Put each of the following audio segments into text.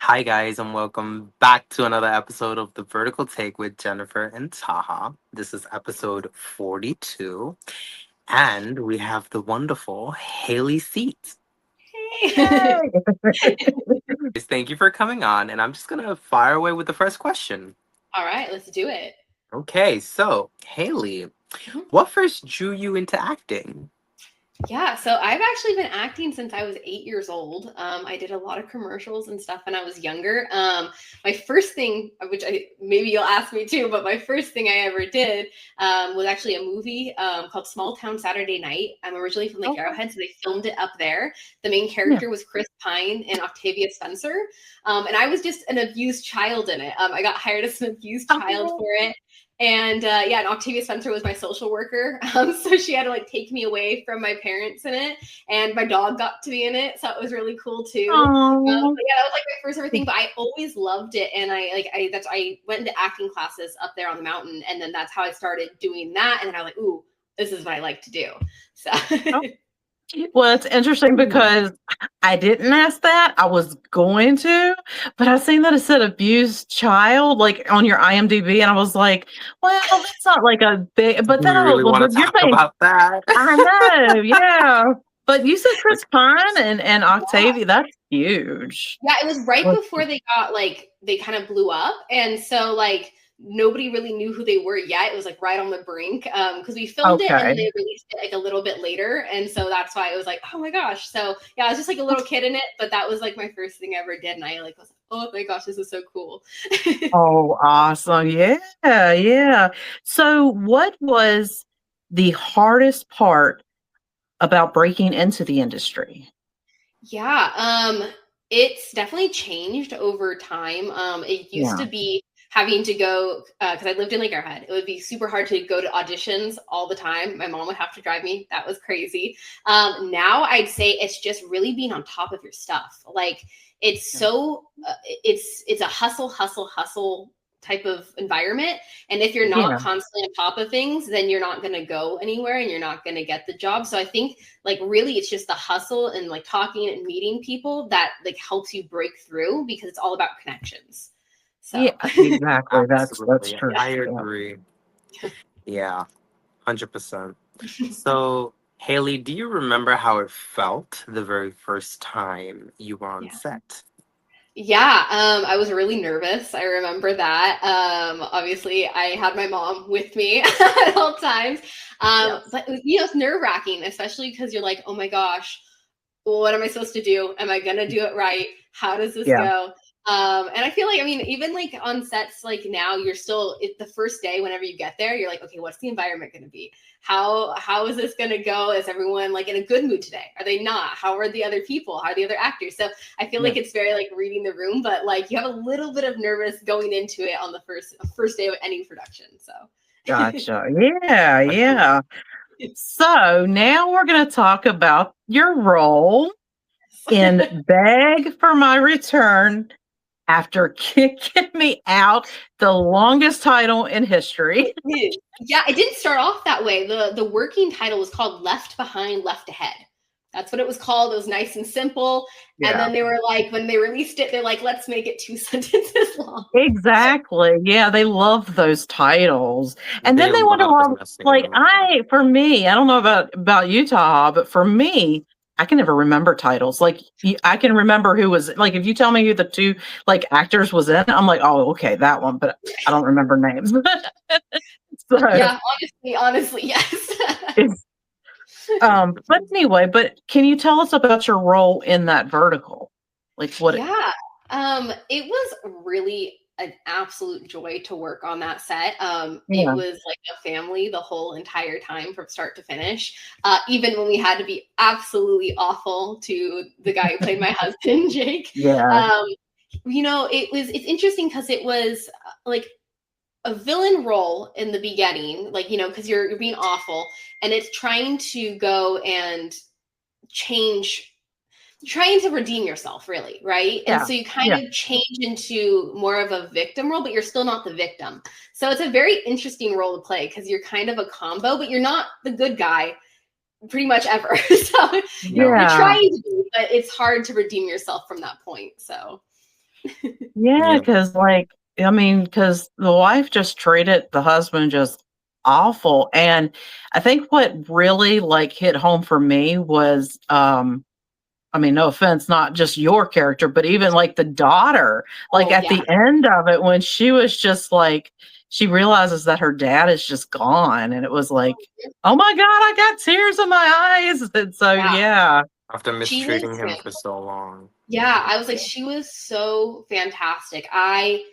Hi, guys, and welcome back to another episode of The Vertical Take with Jennifer and Taha. This is episode 42, and we have the wonderful Hayley Seat. Hey. Thank you for coming on, and I'm just going to fire away with the first question. All right, let's do it. Okay, so, Hayley, Mhm. what first drew you into acting? Yeah, so I've actually been acting since I was 8 years old. I did a lot of commercials and stuff when I was younger. My first thing, which maybe you'll ask me too, but my first thing I ever did was actually a movie called Small Town Saturday Night. I'm originally from Lake Oh, Arrowhead, so they filmed it up there. The main yeah. character was Chris Pine and Octavia Spencer, and I was just an abused child in it. I got hired as an abused child Oh. for it. And and Octavia Spencer was my social worker. So she had to take me away from my parents in it. And my dog got to be in it. So it was really cool too. Oh. But yeah, that was like my first ever thing. But I always loved it. And I went into acting classes up there on the mountain. And then that's how I started doing that. And then I was like, ooh, this is what I like to do. So Oh. Well, it's interesting because I didn't ask that. I was going to, but I seen that it said abused child like on your IMDb, and I was like, well, that's not like a big. But Do we then really want but to you're talk saying about that? I know, yeah. But you said Chris Pine and Octavia. That's huge. yeah, it was right What- before they kind of blew up. And so nobody really knew who they were yet. It was right on the brink. Because we filmed it and Okay. then they released it a little bit later. And so that's why it was oh my gosh. So yeah, I was just a little kid in it, but that was my first thing I ever did. And I was like, oh my gosh, this is so cool. Oh, awesome. Yeah, yeah. So what was the hardest part about breaking into the industry? Yeah, it's definitely changed over time. It used Yeah. to be having to go because I lived in Lake Arrowhead. It would be super hard to go to auditions all the time. My mom would have to drive me. That was crazy. Now I'd say it's just really being on top of your stuff. It's so it's a hustle type of environment. And if you're not Yeah. constantly on top of things, then you're not going to go anywhere and you're not going to get the job. So I think really it's just the hustle and talking and meeting people that helps you break through because it's all about connections. So Yeah, exactly. That's Absolutely. true. I Yeah. agree. Yeah, 100%. So, Haley, do you remember how it felt the very first time you were on yeah. set? Yeah, I was really nervous. I remember that. Obviously, I had my mom with me at all times. Yes. But it's nerve-wracking, especially because you're like, oh my gosh, what am I supposed to do? Am I gonna do it right? How does this Yeah. go? And I feel even on sets now, you're still the first day. Whenever you get there, you're like, okay, what's the environment going to be? How is this going to go? Is everyone in a good mood today? Are they not? How are the other people? How are the other actors? So I feel Yeah. it's very reading the room, but you have a little bit of nervous going into it on the first day of any production. So Gotcha. Yeah, yeah. So now we're going to talk about your role in Beg for My Return after kicking me out, the longest title in history. Yeah, it didn't start off that way. The working title was called Left Behind, Left Ahead. That's what it was called. It was nice and simple. And Yeah. then they were when they released it, they're let's make it 2 sentences long. Exactly. Yeah, they love those titles. And They then they wonder love why, messing them up. for me, I don't know about Utah, but for me, I can never remember titles. I can remember who was if you tell me who the two actors was in, I'm like, oh, okay, that one, but I don't remember names. So Yeah, honestly, yes. it's but anyway, but can you tell us about your role in that vertical? What Yeah. It was really an absolute joy to work on that set. It yeah. was a family the whole entire time from start to finish. Even when we had to be absolutely awful to the guy who played my husband, Jake. Yeah. It's interesting because it was a villain role in the beginning, because you're being awful, and it's trying to go and trying to redeem yourself, really, right? And Yeah. so you kind Yeah. of change into more of a victim role, but you're still not the victim. So it's a very interesting role to play because you're kind of a combo, but you're not the good guy pretty much ever. So you're Yeah. trying to be, but it's hard to redeem yourself from that point. So Yeah, Yeah. because like, I mean, because the wife just treated the husband just awful. And I think what really like hit home for me was, I mean, no offense, not just your character, but even like the daughter, like Oh at yeah. the end of it, when she was just like, she realizes that her dad is just gone. And it was like, oh my God, I got tears in my eyes. And so, Yeah. yeah. After She was mistreating him for so long. yeah, I was like, she was so fantastic. I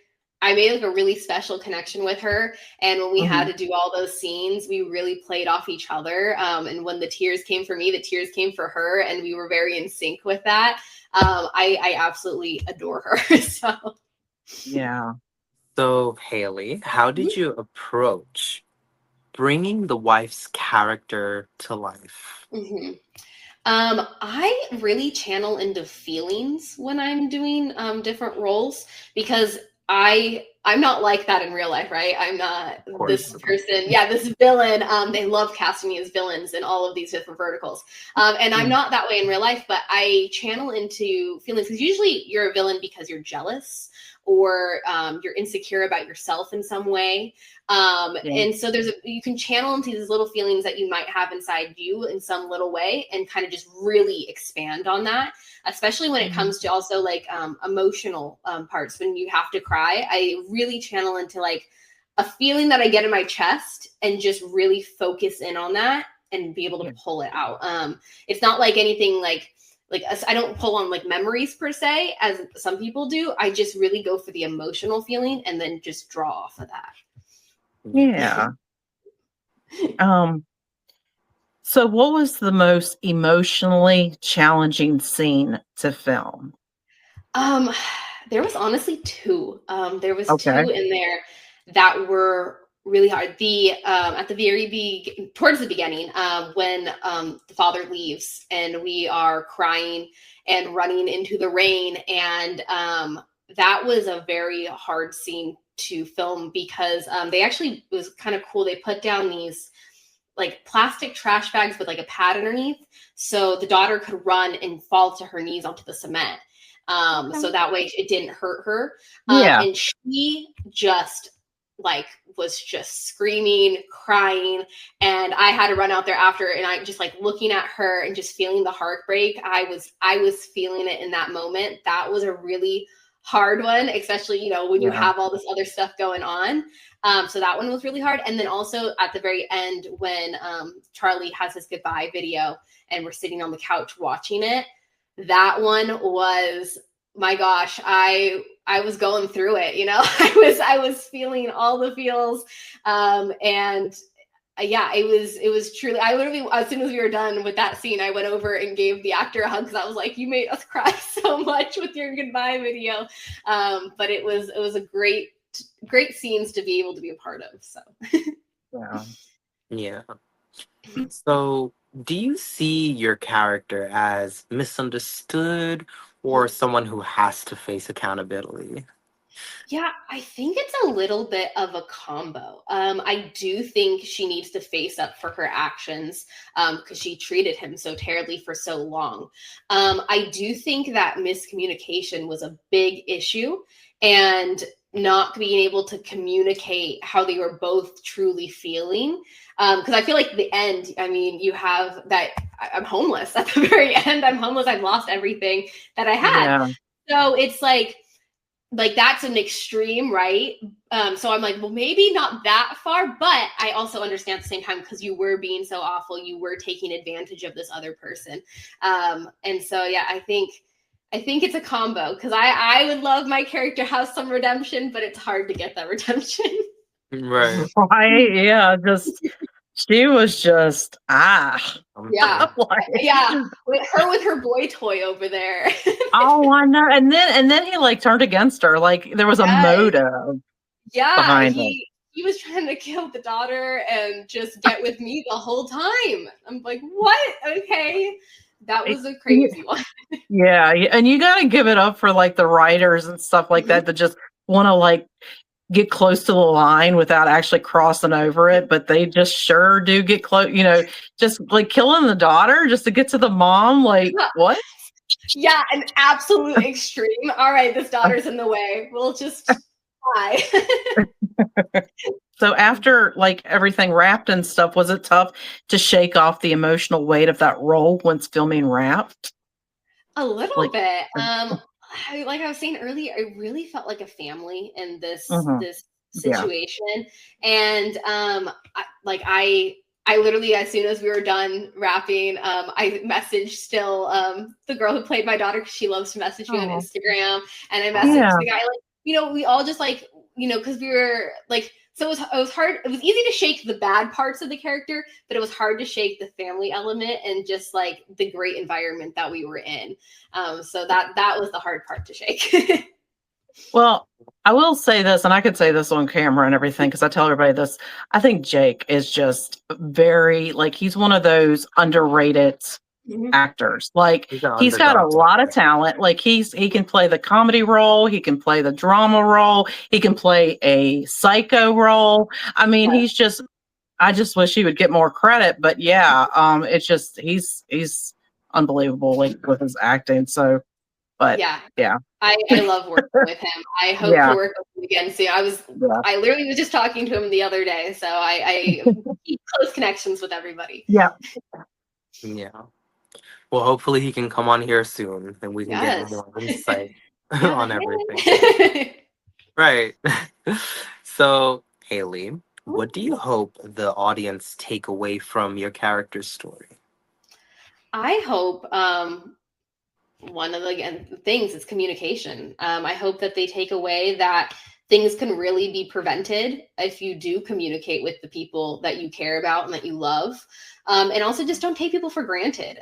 made like a really special connection with her, and when we had Mhm. to do all those scenes, we really played off each other. And when the tears came for me, the tears came for her, and we were very in sync with that. I absolutely adore her. So Yeah. So, Haley, how did you approach bringing the wife's character to life? mhm. I really channel into feelings when I'm doing different roles because I'm not like that in real life, right? I'm not Of course. this person, yeah, this villain. They love casting me as villains in all of these different verticals, and I'm Mm. not that way in real life. But I channel into feelings because usually you're a villain because you're jealous or you're insecure about yourself in some way. Yeah. And so you can channel into these little feelings that you might have inside you in some little way and kind of just really expand on that, especially when it Mhm. comes to also like emotional parts. When you have to cry, I really channel into like a feeling that I get in my chest and just really focus in on that and be able to Yeah. pull it out. It's not like anything like I don't pull on like memories per se as some people do. I just really go for the emotional feeling and then just draw off of that. Yeah. Um, so what was the most emotionally challenging scene to film? Um, there was honestly two. There was Okay. two in there that were really hard. The at the towards the beginning, when the father leaves and we are crying and running into the rain, and that was a very hard scene to film because they actually it was kind of cool. They put down these like plastic trash bags with like a pad underneath, so the daughter could run and fall to her knees onto the cement, Okay. so that way it didn't hurt her. Yeah. And she just like was just screaming, crying, and I had to run out there after, and I just like looking at her and just feeling the heartbreak. I was feeling it in that moment. That was a really hard one, especially when you Yeah. have all this other stuff going on. So that one was really hard. And then also at the very end, when Charlie has his goodbye video and we're sitting on the couch watching it, that one was, my gosh, I was going through it. I was feeling all the feels, and yeah, it was truly. I literally, as soon as we were done with that scene, I went over and gave the actor a hug because I was like, "You made us cry so much with your goodbye video." But it was a great scenes to be able to be a part of. So Yeah. Yeah. So, do you see your character as misunderstood or someone who has to face accountability? yeah, I think it's a little bit of a combo. I do think she needs to face up for her actions because she treated him so terribly for so long. I do think that miscommunication was a big issue, and not being able to communicate how they were both truly feeling. Because I feel like the end, I mean, you have that I'm homeless at the very end. I'm homeless. I've lost everything that I had. Yeah. So it's like that's an extreme, right? So I'm like, well, maybe not that far, but I also understand at the same time because you were being so awful, you were taking advantage of this other person. And so yeah, I think it's a combo because I would love my character to have some redemption, but it's hard to get that redemption. Right. Right. Yeah. Just she was just Yeah. like, Yeah, with her boy toy over there. oh, I know. And then he like turned against her. Like there was a Yes. motive Yeah, behind it. he was trying to kill the daughter and just get with me the whole time. I'm like, what? Okay, that It- was a crazy one. Yeah, and you got to give it up for like the writers and stuff like Mhm. that just want to like get close to the line without actually crossing over it, but they just sure do get close, just like killing the daughter just to get to the mom, like, Yeah, what? Yeah, an absolute extreme. All right, this daughter's in the way. We'll just fly. So after like everything wrapped and stuff, was it tough to shake off the emotional weight of that role once filming wrapped? A little Like, bit. Like I was saying earlier, I really felt like a family in mhm, this yeah. situation, and I literally, as soon as we were done wrapping, I messaged still the girl who played my daughter because she loves to message me on Oh, Instagram, and I yeah. messaged the guy like, we all just like, because we were like, so it was hard. It was easy to shake the bad parts of the character, but it was hard to shake the family element and just like the great environment that we were in. So that was the hard part to shake. Well, I will say this, and I could say this on camera and everything because I tell everybody this. I think Jake is just very like he's one of those underrated Mhm. actors. Like He's an he's got a underdog. lot of talent. Like he can play the comedy role, he can play the drama role, he can play a psycho role. I mean, Yeah, he's just I just wish he would get more credit, but yeah, it's just he's unbelievable like with his acting. So, but yeah. yeah. I love working with him. I hope to Yeah. work with him again soon. Yeah. I literally was just talking to him the other day, so I keep close connections with everybody. Yeah. Yeah. Well, hopefully he can come on here soon and we can get Yes. more insight Yeah. on everything. Yay. Right. So, Haley, what do you hope the audience take away from your character's story? I hope one of the things is communication. I hope that they take away that things can really be prevented if you do communicate with the people that you care about and that you love. And also just don't take people for granted.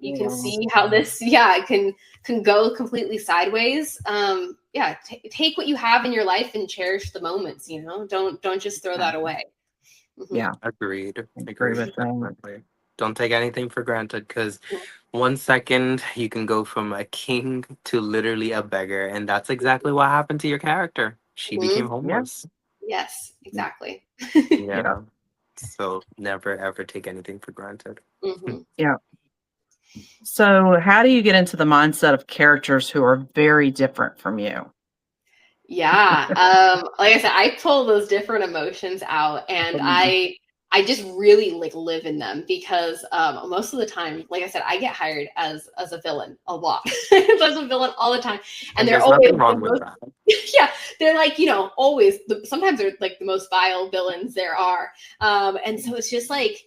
You can see how this, can go completely sideways. Take what you have in your life and cherish the moments. Don't just throw that away. Mhm. Yeah. Agreed. I agree Agreed. with that. Definitely. Don't take anything for granted because 1 second you can go from a king to literally a beggar. And that's exactly what happened to your character. She became Mhm. Yeah. homeless. Yes, exactly. Yeah. Yeah. So never ever take anything for granted. Mhm. Yeah. So, how do you get into the mindset of characters who are very different from you? Yeah. Like I said, I pull those different emotions out and I just really like live in them because most of the time, like I said, I get hired as a villain a lot. As a villain all the time. And And they're there's always nothing the wrong with most that. yeah, they're like, always sometimes they're like the most vile villains there are. And so it's just like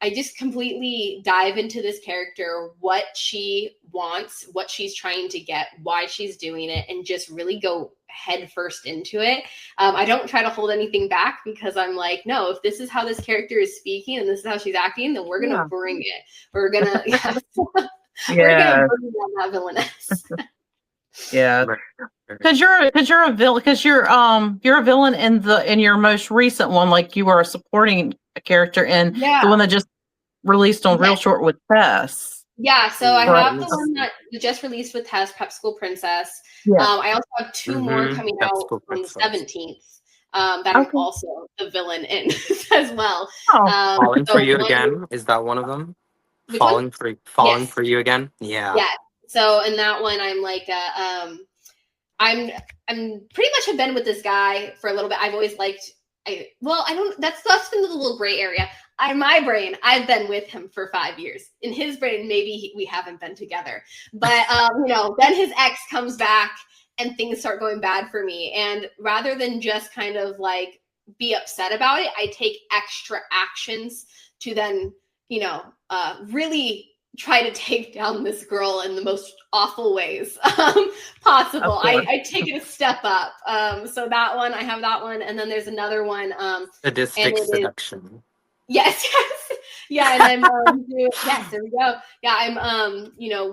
I just completely dive into this character, what she wants, what she's trying to get, why she's doing it, and just really go head first into it. I don't try to hold anything back because I'm like, no, if this is how this character is speaking and this is how she's acting, then we're gonna bring it. We're gonna, we're gonna Yeah. bring down that villainess. Yeah. Right. Because you're a villain. Because you're a villain in your most recent one. Like you were a supporting character in the Yeah. one that just released on Real Yes. Short with Tess. Yeah, so I Correct. have the one that just released with Tess, Prep School Princess. Yeah. I also have two more coming That's out cool on the princess. 17th that I'm Okay. also the villain in as well. Oh. Falling for So you one, again? Is that one of them? which one? Falling Yes, for you again? Yeah. yeah. So in that one, I'm like, I'm pretty much have been with this guy for a little bit. I've always liked. I don't. That's been the little gray area. In my brain, I've been with him for 5 years. In his brain, maybe we haven't been together. But then his ex comes back and things start going bad for me. And rather than just kind of like be upset about it, I take extra actions to then, really try to take down this girl in the most awful ways possible. Of course. I take it a step up. So that one, I have that one. And then there's another one. And Sadistic it is seduction. yes, yes, yeah, and I'm yes, there we go. Yeah, I'm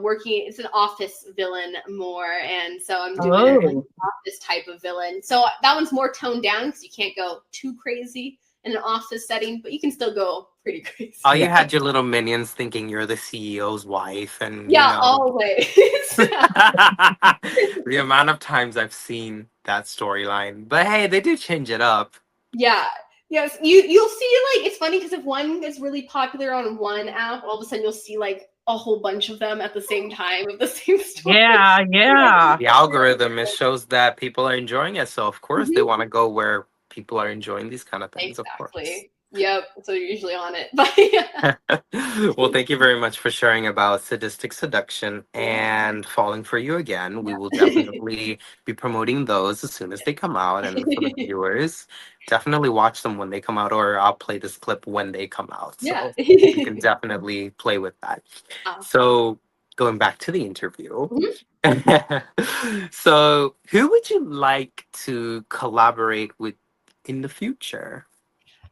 working. It's an office villain more, and so I'm doing it like Oh. office type of villain. So that one's more toned down because you can't go too crazy in an office setting, but you can still go pretty crazy. Oh, you Yeah. had your little minions thinking you're the CEO's wife, and Yeah, always. the amount of times I've seen that storyline. But hey, they do change it up. Yeah. Yes, you'll see like it's funny because if one is really popular on one app, all of a sudden you'll see like a whole bunch of them at the same time of the same story. Yeah. The algorithm, it shows that people are enjoying it, so of course they Mhm. want to go where people are enjoying these kind of things, of course. Exactly. Yep. So you're usually on it. But yeah. Well, thank you very much for sharing about Sadistic Seduction Yeah. and Falling for You Again. We will definitely be promoting those as soon as they come out. And for the viewers, definitely watch them when they come out, or I'll play this clip when they come out. Yeah. So you can definitely play with that. Awesome. So going back to the interview. Mhm. So who would you like to collaborate with in the future?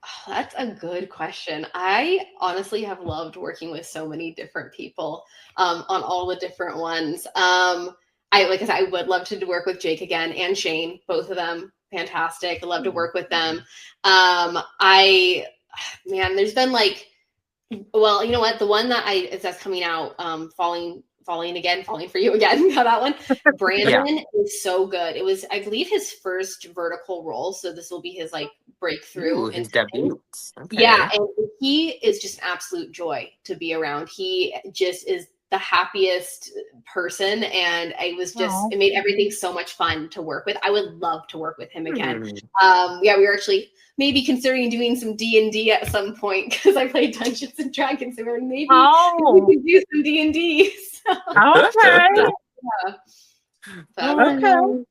Oh, that's a good question. I honestly have loved working with so many different people on all the different ones. I like I said, I would love to work with Jake again and Shane, both of them fantastic. I love to work with them. I man, there's been like, well, you know what? The one that's coming out, falling for you again. That one, Brandon is so good. It was, I believe, his first vertical role, so this will be his like breakthrough. Ooh, his debut. Okay. Yeah, and he is just an absolute joy to be around. He just is the happiest person, and it made everything so much fun to work with. I would love to work with him again. Yeah, we were actually maybe considering doing some D&D at some point because I played Dungeons and Dragons, and maybe we could do some D&D. So. Okay. Okay.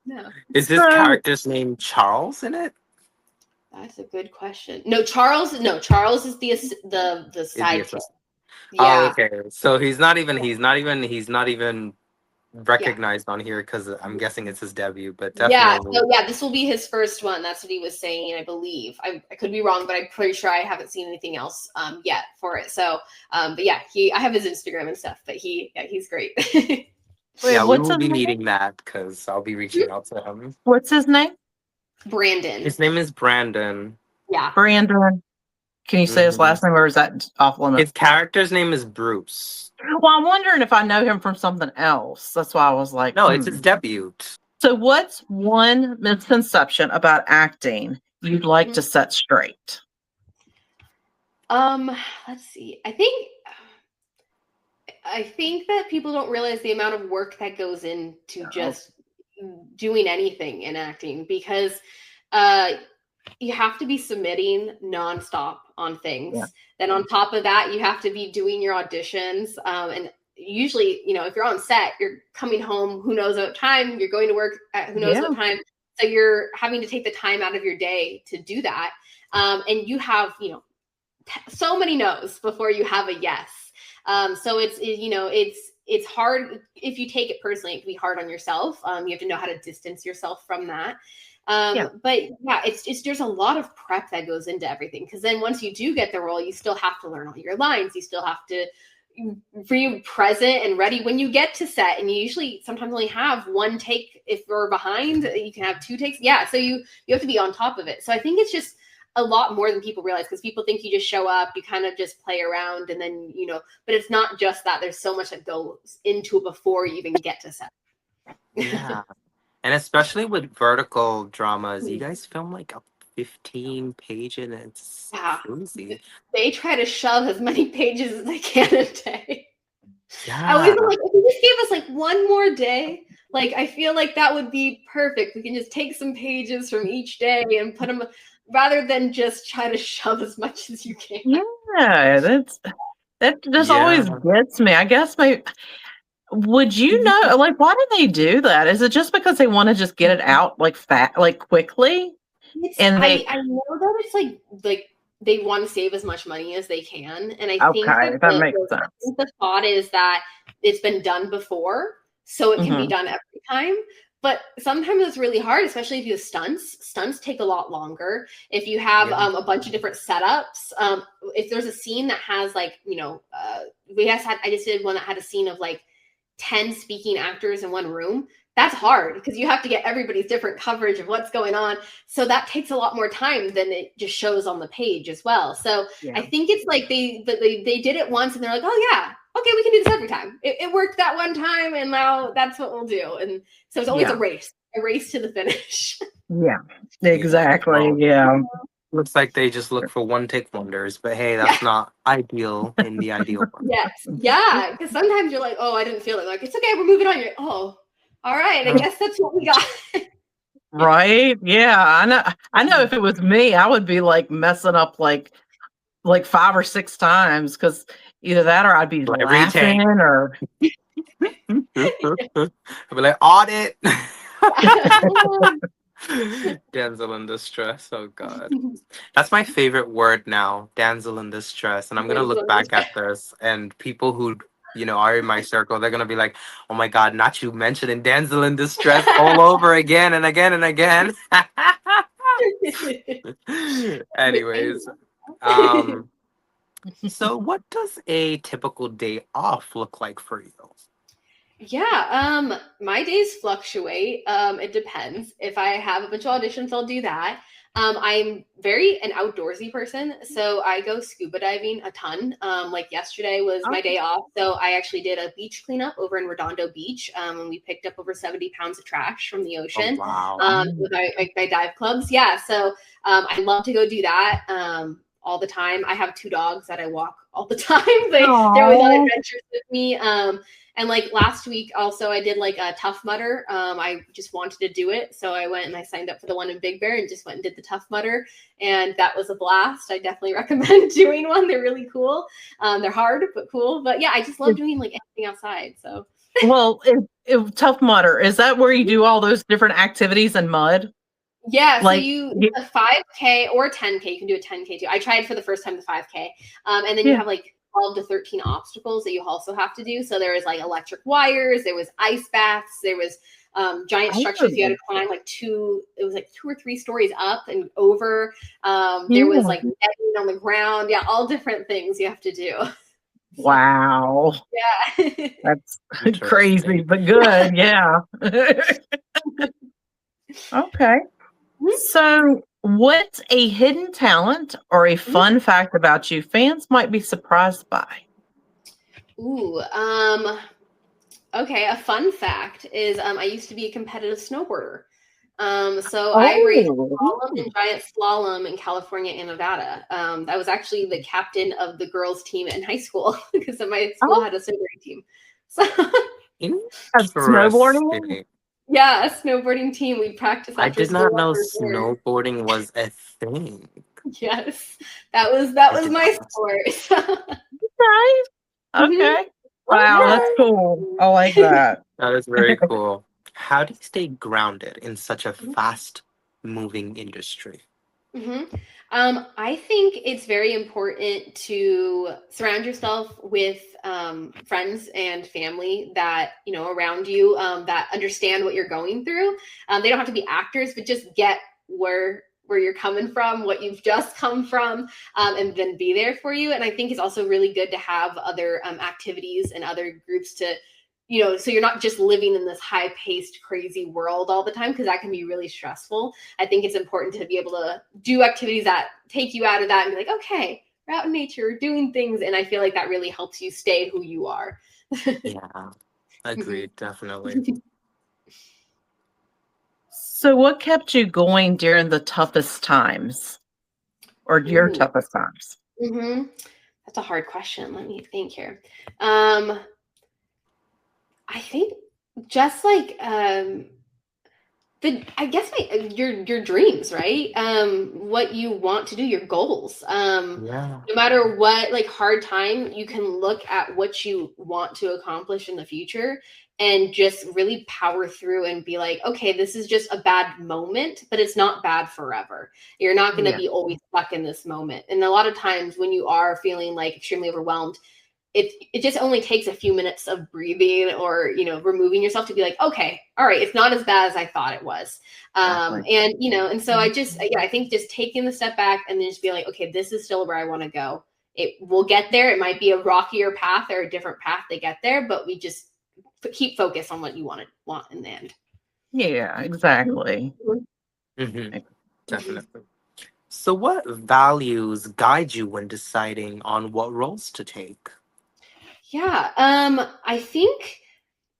Yeah. Is his character's name Charles in it? That's a good question. No, Charles is the sidekick. Yeah. Oh, okay. So he's not even recognized on here because I'm guessing it's his debut, but definitely. This will be his first one. That's what he was saying, I believe. I could be wrong, but I'm pretty sure I haven't seen anything else yet for it. So, but yeah, I have his Instagram and stuff, but he's great. Wait, yeah, we will be meeting that because I'll be reaching out to him. What's his name? Brandon. His name is Brandon. Yeah. Brandon. Can you say his last name, or is that off limits? His character's name is Bruce. Well, I'm wondering if I know him from something else. That's why I was like, no, it's his debut. So what's one misconception about acting you'd like to set straight? Let's see. I think that people don't realize the amount of work that goes into just doing anything in acting, because you have to be submitting nonstop on things. Yeah. Then on top of that, you have to be doing your auditions. And usually, if you're on set, you're coming home, who knows what time, you're going to work at who knows what time. So you're having to take the time out of your day to do that. And you have, so many no's before you have a yes. So it's hard. If you take it personally, it can be hard on yourself. You have to know how to distance yourself from that. But yeah, it's there's a lot of prep that goes into everything, because then once you do get the role, you still have to learn all your lines. You still have to be present and ready when you get to set, and you usually sometimes only have one take. If you're behind, you can have two takes. Yeah, so you have to be on top of it. So I think it's just a lot more than people realize, because people think you just show up, you kind of just play around, and then but it's not just that. There's so much that goes into it before you even get to set. Yeah. And especially with vertical dramas, you guys film like a 15 page, and it's crazy. They try to shove as many pages as they can a day. Yeah. I always like, if you just gave us like one more day, like I feel like that would be perfect. We can just take some pages from each day and put them, rather than just try to shove as much as you can. Yeah, that just always gets me. I guess would you know, like, why do they do that? Is it just because they want to just get it out like quickly? I know that it's like they want to save as much money as they can, and I think that makes sense. The thought is that it's been done before, so it can be done every time. But sometimes it's really hard, especially if you have stunts. Stunts take a lot longer. If you have a bunch of different setups, if there's a scene that has I just did one that had a scene of like 10 speaking actors in one room. That's hard, because you have to get everybody's different coverage of what's going on. So that takes a lot more time than it just shows on the page as well. So I think it's like they did it once, and they're like, oh yeah, okay, we can do this every time. It worked that one time, and now that's what we'll do. And so it's always a race to the finish. Yeah, exactly. Yeah. Looks like they just look for one take wonders, but hey, Yeah. that's not ideal in the ideal world. Yes. Yeah. Because sometimes you're like, oh, I didn't feel it. Like, it's okay. We're moving on. You're like, oh, all right. I guess that's what we got. Right? Yeah, I know. I know if it was me, I would be like messing up like 5 or 6 times because either that or I'd be Like laughing retake. or I'll be like, audit. Damsel in distress. Oh God. That's my favorite word now, damsel in distress. And I'm gonna look back at this and people who are in my circle, they're gonna be like, oh my God, not you mentioning damsel in distress all over again and again and again. Anyways, um, so what does a typical day off look like for you? Yeah, my days fluctuate. It depends. If I have a bunch of auditions, I'll do that. I'm very an outdoorsy person, so I go scuba diving a ton. Like yesterday was my day off, so I actually did a beach cleanup over in Redondo Beach, and we picked up over 70 pounds of trash from the ocean. Oh, wow. With my dive clubs. Yeah, so I love to go do that. All the time. I have 2 dogs that I walk all the time. They're always on adventures with me. And like last week also I did like a Tough Mudder. I just wanted to do it. So I went and I signed up for the one in Big Bear and just went and did the Tough Mudder. And that was a blast. I definitely recommend doing one. They're really cool. They're hard, but cool. But yeah, I just love doing like anything outside. So well, Tough Mudder, is that where you do all those different activities in mud? Yeah, Like, so you a 5K or 10K, you can do a 10K too. I tried for the first time the 5K. And then you have like 12 to 13 obstacles that you also have to do. So there was like electric wires, there was ice baths, there was giant structures you had to climb like 2 or 3 stories up and over. There was like netting on the ground. Yeah, all different things you have to do. Wow. Yeah. That's crazy, but good. Yeah. Okay. So, what's a hidden talent or a fun fact about you fans might be surprised by? Ooh, okay. A fun fact is I used to be a competitive snowboarder. So I raced slalom and giant slalom in California and Nevada. I was actually the captain of the girls' team in high school because my school had a snowboarding team. So snowboarding? Yeah, a snowboarding team. We practiced. I did not know snowboarding was a thing. Yes, that was my sport. Nice. Okay. Wow, that's cool. I like that. That is very cool. How do you stay grounded in such a fast-moving industry? I think it's very important to surround yourself with friends and family that around you that understand what you're going through. They don't have to be actors, but just get where you're coming from, what you've just come from, and then be there for you. And I think it's also really good to have other activities and other groups to so you're not just living in this high-paced, crazy world all the time, because that can be really stressful. I think it's important to be able to do activities that take you out of that and be like, okay, we're out in nature, doing things. And I feel like that really helps you stay who you are. Yeah, agreed, definitely. So, what kept you going during the toughest times or your toughest times? That's a hard question. Let me think here. I think just like I guess your dreams, right? What you want to do, your goals. No matter what like hard time, you can look at what you want to accomplish in the future and just really power through and be like, okay, this is just a bad moment, but it's not bad forever. You're not going to be always stuck in this moment. And a lot of times when you are feeling like extremely overwhelmed, it just only takes a few minutes of breathing or removing yourself to be like, okay, all right, it's not as bad as I thought it was. And so I think just taking the step back and then just be like, okay, this is still where I want to go. It will get there. It might be a rockier path or a different path to get there, but we just keep focus on what you want in the end. Yeah, exactly. Definitely. So what values guide you when deciding on what roles to take? Yeah, I think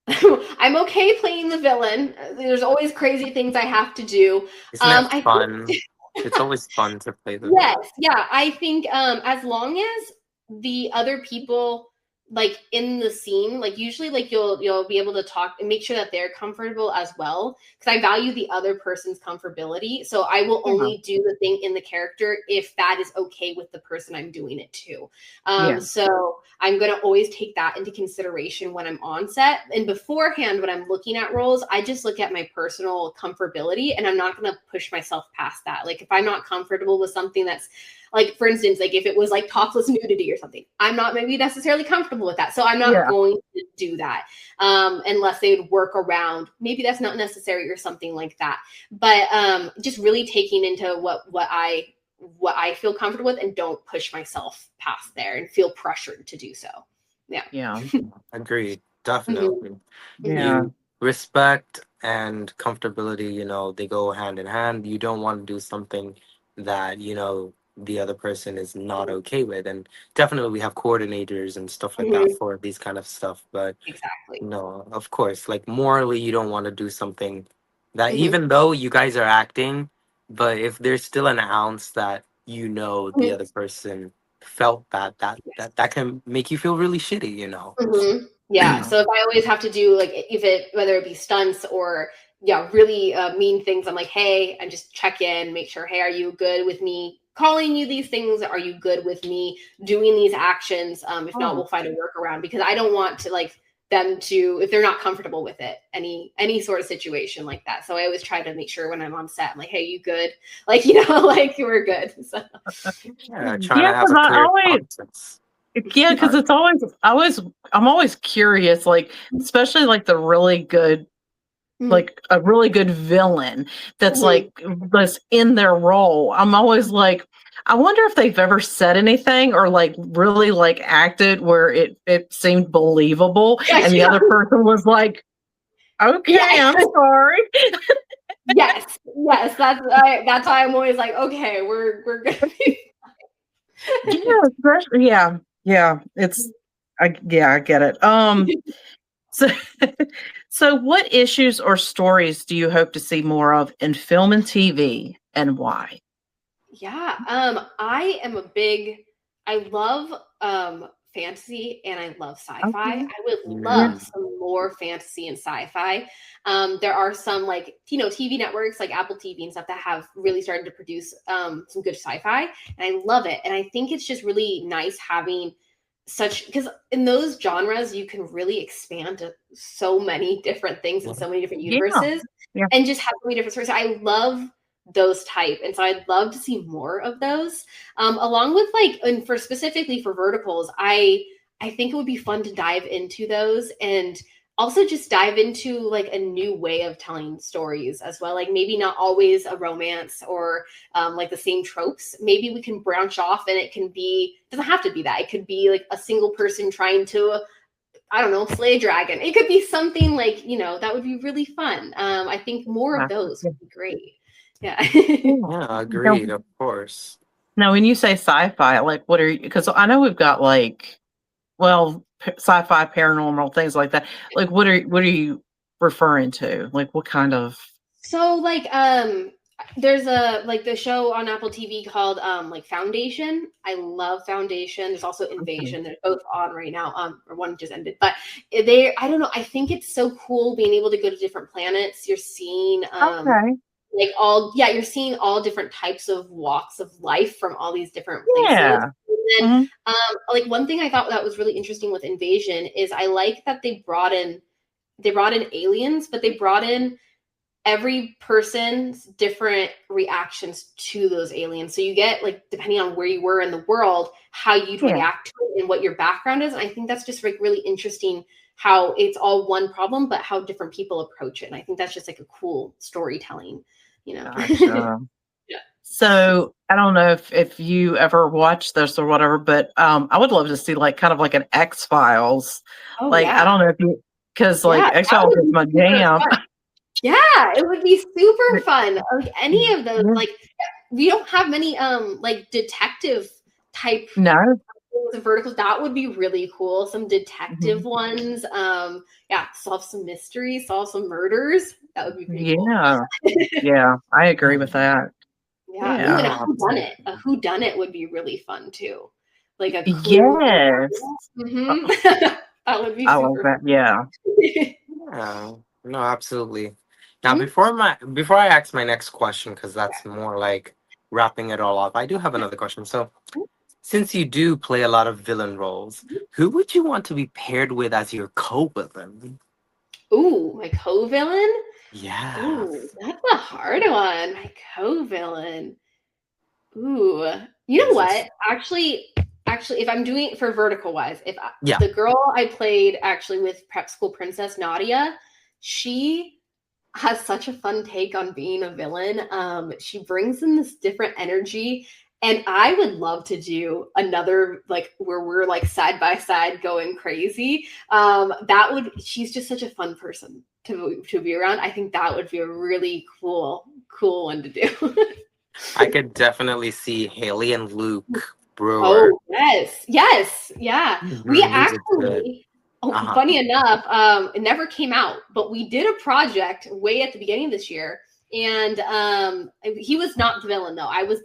I'm okay playing the villain. There's always crazy things I have to do. Isn't that fun? It's always fun to play the Yes, role. yeah. I think as long as the other people like in the scene, like usually like you'll be able to talk and make sure that they're comfortable as well. Because I value the other person's comfortability. So I will Yeah. only do the thing in the character if that is okay with the person I'm doing it to. Yeah. So I'm gonna always take that into consideration when I'm on set. And beforehand, when I'm looking at roles, I just look at my personal comfortability and I'm not gonna push myself past that. Like if I'm not comfortable with something that's like, for instance, like if it was like topless nudity or something, I'm not maybe necessarily comfortable with that. So I'm not Yeah. going to do that unless they would work around. Maybe that's not necessary or something like that. But just really taking into what I feel comfortable with and don't push myself past there and feel pressured to do so. Yeah. Yeah. Agreed. Mhm. Definitely. Mhm. Yeah. Respect and comfortability, they go hand in hand. You don't want to do something that, the other person is not okay with. And definitely we have coordinators and stuff like that Mhm. for these kind of stuff. But Exactly. no, of course, like morally, you don't want to do something that Mhm. even though you guys are acting, but if there's still an ounce that the Mhm. other person felt that can make you feel really shitty. Yeah. So if I always have to do like if it whether it be stunts or yeah really mean things, I'm like, hey, and just check in, make sure, hey, are you good with me calling you these things? Are you good with me doing these actions? If not, Oh, we'll find a workaround because I don't want to like them to if they're not comfortable with it any sort of situation like that. So I always try to make sure when I'm on set, I'm like, hey, you good? Like like we're good. So Yeah, trying yeah. to have Because a I clear always, conscience. yeah, because it's I'm always curious, like, especially like the really good, Mhm. like a really good villain that's Mhm. like that's in their role. I'm always like, I wonder if they've ever said anything or like really like acted where it seemed believable, Yeah, and the other person was like, "Okay, yeah. I'm sorry." Yes, yes, that's why I'm always like, okay, we're gonna be Yeah, especially, yeah, yeah. I get it. So, so what issues or stories do you hope to see more of in film and TV, and why? Yeah, I love fantasy and I love sci-fi. Okay. I would Yeah. love Mm, some more fantasy and sci-fi. There are some like, TV networks like Apple TV and stuff that have really started to produce some good sci-fi and I love it. And I think it's just really nice having such because in those genres you can really expand to so many different things and yeah. so many different Yeah. universes Yeah. and just have so many different stories. I love those type and so I'd love to see more of those along with like and for specifically for verticals I think it would be fun to dive into those and also just dive into like a new way of telling stories as well, like maybe not always a romance or like the same tropes. Maybe we can branch off and it can be doesn't have to be that, it could be like a single person trying to I don't know, slay a dragon. It could be something like, that would be really fun. I think more of those Yeah. would be great. Yeah. Yeah. Yeah, Now, agreed, of course. now, when you say sci-fi, like, what are you? Because I know we've got like, well, sci-fi, paranormal things like that. Like, what are you referring to? Like, what kind of? So like there's a like the show on Apple TV called like Foundation. I love Foundation. There's also Okay. Invasion. They're both on right now. Or one just ended. But they I don't know, I think it's so cool being able to go to different planets. You're seeing Okay. like you're seeing all different types of walks of life from all these different places. Yeah. And then Mhm. like one thing I thought that was really interesting with Invasion is I like that they brought in aliens, but they brought in every person's different reactions to those aliens. So you get like depending on where you were in the world, how you'd Yeah. react to it and what your background is. And I think that's just like really interesting how it's all one problem, but how different people approach it. And I think that's just like a cool storytelling, you know. Gotcha. Yeah. So I don't know if you ever watched this or whatever, but I would love to see like kind of like an X Files. Oh Like I yeah. don't know if you because Yeah. like X That Files would is be my super jam. fun. Yeah, it would be super But, fun. Like any of those, yeah. like we don't have many like detective type No. things verticals. That would be really cool. Some detective Mhm. ones. Yeah, solve some mysteries, solve some murders. That would be pretty cool. Yeah. Yeah. I agree with Mhm. that. Yeah. Ooh, and a Yeah. whodunit. A whodunit would be really fun too. Like a clue. Yes. Mm-hmm. That would be I love super that. Yeah. fun. Yeah, no, absolutely. Now, Mhm. before I ask my next question, because that's more like wrapping it all up, I do have another question. So, since you do play a lot of villain roles, who would you want to be paired with as your co-villain? Ooh, my co-villain? Yeah. Ooh, that's a hard one. My co-villain. Ooh, you know Is this? what? Actually, if I'm doing for vertical wise, if Yeah. the girl I played actually with Prep School Princess Nadia, she has such a fun take on being a villain. She brings in this different energy, and I would love to do another like where we're like side by side going crazy. That would she's just such a fun person to be around. I think that would be a really cool one to do. I could definitely see Haley and Luke Brewer. Oh, yes. Yes. Yeah. We Mhm, those are good. actually, oh, Uh-huh. funny enough, it never came out, but we did a project way at the beginning of this year. And he was not the villain though. I was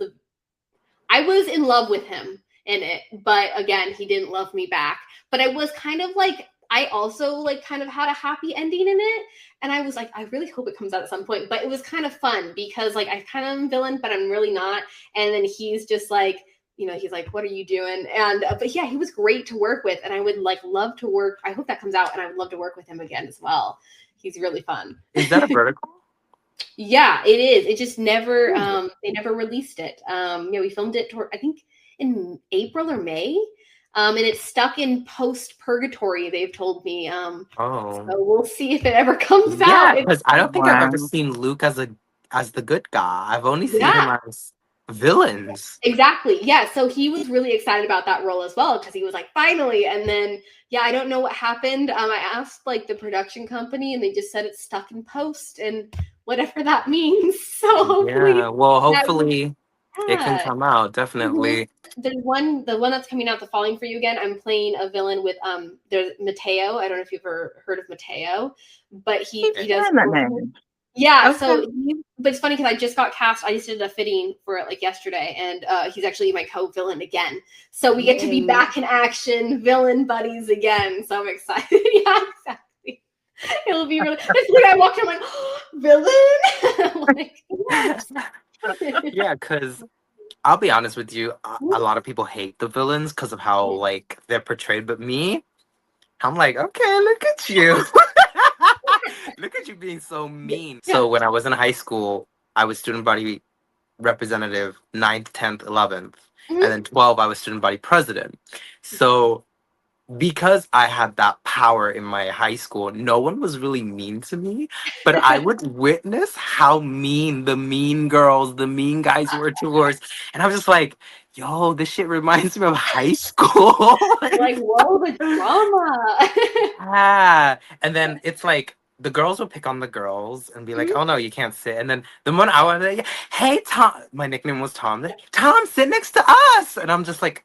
in love with him in it, but again, he didn't love me back. But I was kind of like I also like kind of had a happy ending in it. And I was like, I really hope it comes out at some point. But it was kind of fun because like I kind of am villain, but I'm really not. And then he's just like, he's like, what are you doing? And but yeah, he was great to work with. And I would like love to work. I hope that comes out and I would love to work with him again as well. He's really fun. Is that a vertical? Yeah, it is. It just never Ooh. they never released it. We filmed it I think in April or May. And it's stuck in post purgatory, they've told me. So Oh. we'll see if it ever comes Yeah, out. because I don't think I've ever Wow. seen Luke as the good guy. I've only seen Yeah, him as villains. exactly. Yeah, so he was really excited about that role as well because he was like, finally. And then, yeah, I don't know what happened. I asked like the production company, and they just said it's stuck in post and whatever that means. So hopefully Yeah, well, that will, hopefully it can yeah. come out, Mhm. definitely. The one that's coming out, The Falling for You Again. I'm playing a villain with there's Mateo. I don't know if you've ever heard of Mateo, but he does Yeah, that horror. name. Yeah, Okay. so but it's funny because I just got cast. I just did a fitting for it like yesterday, and he's actually my co-villain again. So we get to be Yay. back in action, villain buddies again. So I'm excited. Yeah, exactly. It'll be really. It's like I walked in, I'm like, oh, villain. I'm like, yes. Yeah, because I'll be honest with you, a lot of people hate the villains because of how like they're portrayed, but me, I'm like, okay, look at you. Look at you being so mean. Yeah. So when I was in high school, I was student body representative ninth, 10th, 11th, and Mhm. then 12 I was student body president. So because I had that power in my high school, no one was really mean to me, but I would witness how mean the mean girls, the mean guys were towards, and I was just like, yo, this shit reminds me of high school. Like, whoa, the drama. Yeah. And then it's like the girls would pick on the girls and be like, Mhm. oh no, you can't sit. And then the one I was like, hey Tom, my nickname was Tom. Tom, sit next to us. And I'm just like,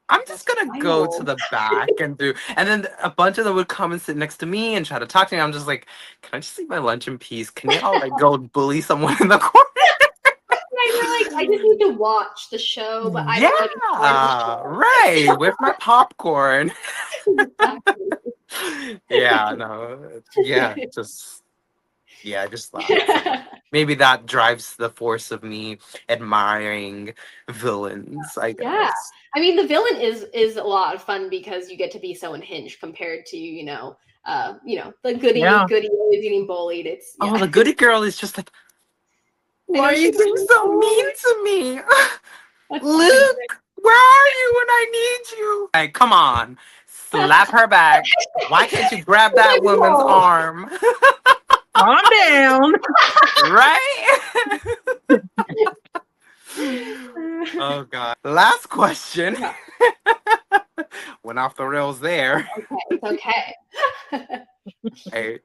I'm just That's gonna go to wild. the back and do, and then a bunch of them would come and sit next to me and try to talk to me. I'm just like, can I just eat my lunch in peace? Can you all like go bully someone in the Yeah, you're like, I just corner? need to watch the show, but I Yeah, don't want to be part of the right. show. With my popcorn. Exactly. Yeah, no, yeah, just just that. So maybe that drives the force of me admiring villains, I Yeah. guess. I mean, the villain is a lot of fun because you get to be so unhinged compared to, the goody Yeah. goody always getting bullied. It's Oh, yeah. the goody girl is just like, I why know are you she's like, being so mean oh, to me? that's funny. Luke, where are you when I need you? Hey, come on. Slap her back. Why can't you grab It's that like, woman's whoa. arm? Calm down. Right? Oh, God. Last question. Yeah, Went off the rails there. it's okay. Hey,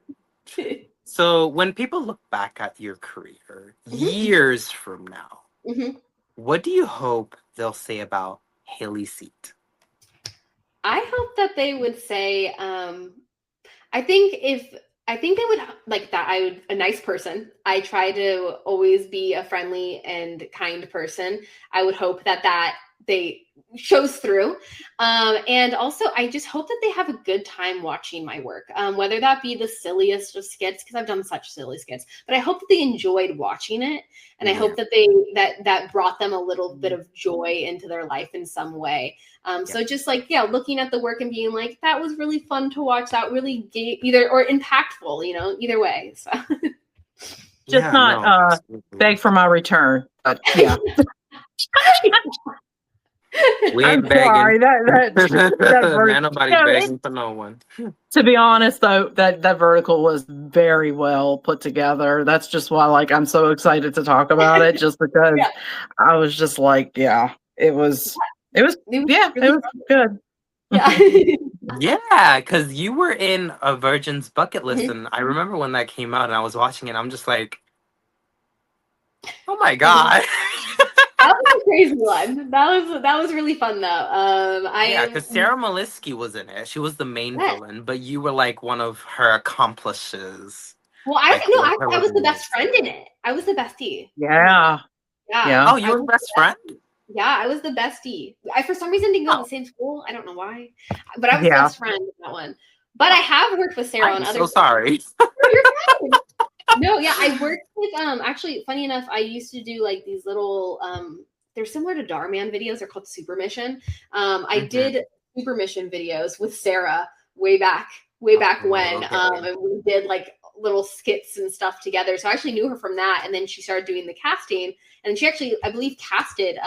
so when people look back at your career Mhm, years from now, mhm. what do you hope they'll say about Hayley Seat? I hope that they would say, I think if I think they would like that. A nice person. I try to always be a friendly and kind person. I would hope that they shows through. And also, I just hope that they have a good time watching my work, whether that be the silliest of skits, because I've done such silly skits, but I hope that they enjoyed watching it. And I hope that that brought them a little bit of joy into their life in some way. So just like, looking at the work and being like, that was really fun to watch. That really gave or impactful, either way. So just not beg for my return, but yeah. We ain't I'm sorry. begging. That Man, nobody's begging for no one. To be honest, though, that vertical was very well put together. That's just why, like, I'm so excited to talk about it, just because I was just like, it was good. Yeah. Because you were in a Virgin's bucket list, and I remember when that came out, and I was watching it. I'm just like, oh my god. That was a crazy one. That was really fun though. Because Sarah Maliski was in it. She was the main villain, but you were like one of her accomplices. Well, I was the best friend in it. I was the bestie. Yeah. Oh, you were the best friend? Yeah, I was the bestie. I for some reason didn't go to the same school. I don't know why, but I was the best friend in that one. But I have worked with Sarah on other. So sorry. You're fine. No, I worked with actually funny enough, I used to do like these little they're similar to Darman videos, they're called Super Mission. I did Super Mission videos with Sarah way back when. And we did like little skits and stuff together. So I actually knew her from that, and then she started doing the casting, and she actually, I believe, casted